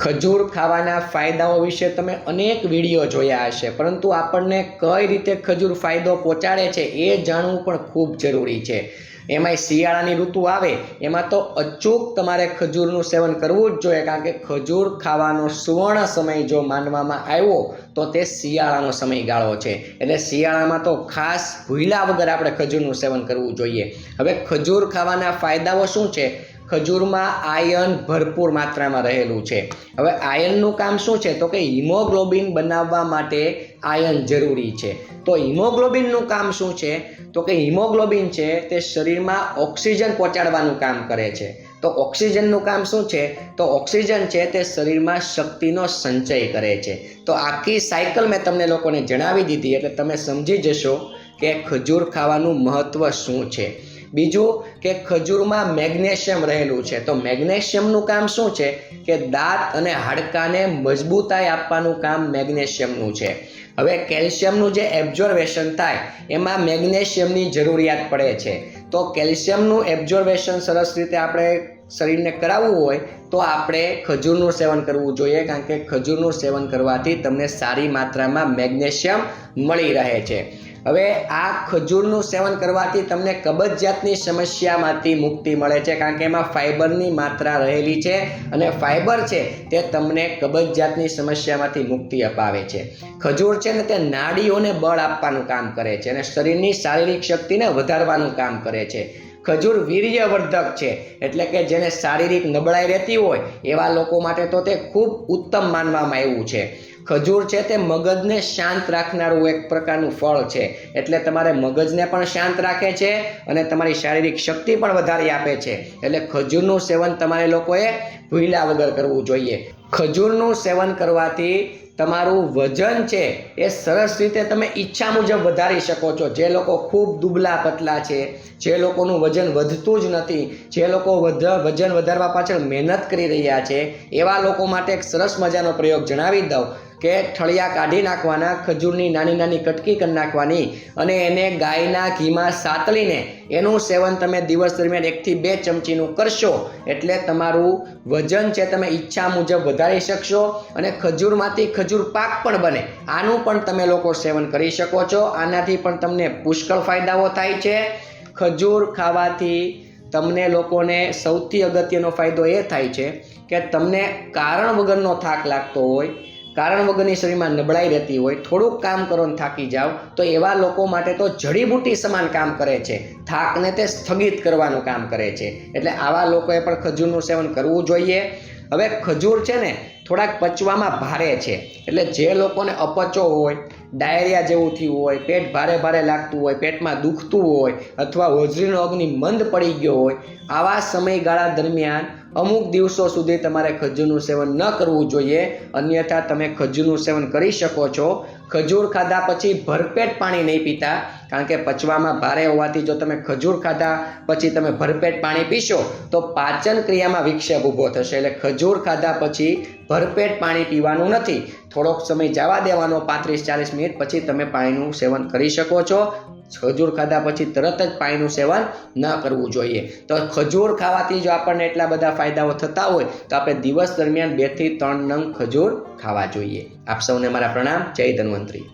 ખજૂર ખાવાના ફાયદાઓ વિશે તમે અનેક વિડીયો જોયા હશે, પરંતુ આપણને કઈ રીતે ખજૂર ફાયદો પહોંચાડે છે એ જાણવું પણ ખૂબ જરૂરી છે। એમાંય શિયાળાની ઋતુ આવે એમાં તો અચૂક તમારે ખજૂરનું સેવન કરવું જ જોઈએ, કારણ કે ખજૂર ખાવાનો સુવર્ણ સમય જો માનવામાં આવ્યો તો તે શિયાળાનો સમયગાળો છે। એટલે શિયાળામાં તો ખાસ ભૂલ્યા વગર આપણે ખજૂરનું સેવન કરવું જોઈએ। હવે ખજૂર ખાવાના ફાયદાઓ શું છે? ખજૂરમાં આયર્ન ભરપૂર માત્રામાં રહેલું છે। હવે આયર્નનું કામ શું છે? તો કે હિમોગ્લોબિન બનાવવા માટે આયર્ન જરૂરી છે। તો હિમોગ્લોબિનનું કામ શું છે? તો કે હિમોગ્લોબિન છે તે શરીરમાં ઓક્સિજન પહોંચાડવાનું કામ કરે છે। તો ઓક્સિજનનું કામ શું છે? તો ઓક્સિજન છે તે શરીરમાં શક્તિનો સંચય કરે છે। તો આખી સાયકલ મેં તમને લોકોને જણાવી દીધી, એટલે તમે સમજી જશો કે ખજૂર ખાવાનું મહત્વ શું છે। બીજું કે ખજૂરમાં મેગ્નેશિયમ રહેલું છે। તો મેગ્નેશિયમનું કામ શું છે? કે દાંત અને હાડકાને મજબૂતાઈ આપવાનું કામ મેગ્નેશિયમનું છે। હવે કેલ્શિયમનું જે એબ્ઝોર્વેશન થાય એમાં મેગ્નેશિયમની જરૂરિયાત પડે છે। તો કેલ્શિયમનું એબ્ઝોર્વેશન સરસ રીતે આપણે શરીરને કરાવવું હોય તો આપણે ખજૂરનું સેવન કરવું જોઈએ, કારણ કે ખજૂરનું સેવન કરવાથી તમને સારી માત્રામાં મેગ્નેશિયમ મળી રહે છે। હવે આ ખજૂરનું સેવન કરવાથી તમને કબજિયાતની સમસ્યામાંથી મુક્તિ મળે છે, કારણ કે એમાં ફાઇબરની માત્રા રહેલી છે અને ફાઇબર છે તે તમને કબજિયાતની સમસ્યામાંથી મુક્તિ અપાવે છે। ખજૂર છે ને તે નાડીઓને બળ આપવાનું કામ કરે છે અને શરીરની શારીરિક શક્તિને વધારવાનું કામ કરે છે। ખજૂર વીર્યવર્ધક છે, એટલે કે જેને શારીરિક નબળાઈ રહેતી હોય એવા લોકો માટે તો તે ખૂબ ઉત્તમ માનવામાં આવ્યું છે। ખજૂર છે તે મગજને શાંત રાખનારું એક પ્રકારનું ફળ છે, એટલે તમારે મગજને પણ શાંત રાખે છે અને તમારી શારીરિક શક્તિ પણ વધારી આપે છે। એટલે ખજૂરનું સેવન તમારે લોકોએ ભૂલ્યા વગર કરવું જોઈએ। ખજૂરનું સેવન કરવાથી તમારું વજન છે એ સરસ રીતે તમે ઈચ્છા મુજબ વધારી શકો છો। જે લોકો ખૂબ દુબળા પતલા છે, જે લોકોનું વજન વધતું જ નથી, જે લોકો વજન વધારવા પાછળ મહેનત કરી રહ્યા છે, એવા લોકો માટે એક સરસ મજાનો પ્રયોગ જણાવી દઉં કે ઠળિયા કાઢી નાખવાના, ખજૂરની નાની નાની કટકી કરી નાખવાની અને એને ગાયના ઘીમાં સાતળીને એનું સેવન તમે દિવસ દરમિયાન 1 થી 2 ચમચીનું કરશો એટલે તમારું વજન છે તમે ઈચ્છા મુજબ વધારી શકશો અને ખજૂરમાંથી ખજૂર પાક પણ બને, આનું પણ તમે લોકો સેવન કરી શકો છો। આનાથી પણ તમને પુષ્કળ ફાયદાઓ થાય છે। ખજૂર ખાવાથી તમને લોકોને સૌથી અગત્યનો ફાયદો એ થાય છે કે તમને કારણ વગરનો થાક લાગતો હોય, કારણ વગરની શરીરમાં નબળાઈ રહેતી હોય, થોડુંક કામ કરો ને થાકી જાઓ, તો એવા લોકો માટે તો જડીબુટ્ટી સમાન કામ કરે છે। થાકને તે સ્થગિત કરવાનું કામ કરે છે, એટલે આવા લોકોએ પણ ખજૂરનું સેવન કરવું જોઈએ। હવે ખજૂર છે ને થોડાક પચવામાં ભારે છે, એટલે જે લોકોને અપચો હોય, ડાયરિયા જેવું થયું હોય, પેટ ભારે ભારે લાગતું હોય, પેટમાં દુખતું હોય અથવા હોજરીનો અગ્નિ મંદ પડી ગયો હોય, આવા સમયગાળા દરમિયાન અમુક દિવસો સુધી તમારે ખજૂરનું સેવન ન કરવું જોઈએ, અન્યથા તમે ખજૂરનું સેવન કરી શકો છો। ખજૂર ખાધા પછી ભરપેટ પાણી નહીં પીતા, કારણ કે પચવામાં ભારે હોવાથી જો તમે ખજૂર ખાધા પછી તમે ભરપેટ પાણી પીશો તો પાચન ક્રિયામાં વિક્ષેપ ઊભો થશે। એટલે ખજૂર ખાધા પછી ભરપેટ પાણી પીવાનું નથી, થોડોક સમય જવા દેવાનો, 35-40 મિનિટ પછી તમે પાણીનું સેવન કરી શકો છો। ખજૂર ખાધા પછી તરત જ પાણીનું સેવન ન કરવું જોઈએ। તો ખજૂર ખાવાથી જો આપણને એટલા બધા ફાયદાઓ થતા હોય તો આપણે દિવસ દરમિયાન 2 થી 3 નંગ ખજૂર ખાવા જોઈએ। આપ સૌને મારા પ્રણામ। જય ધન્વંતરી।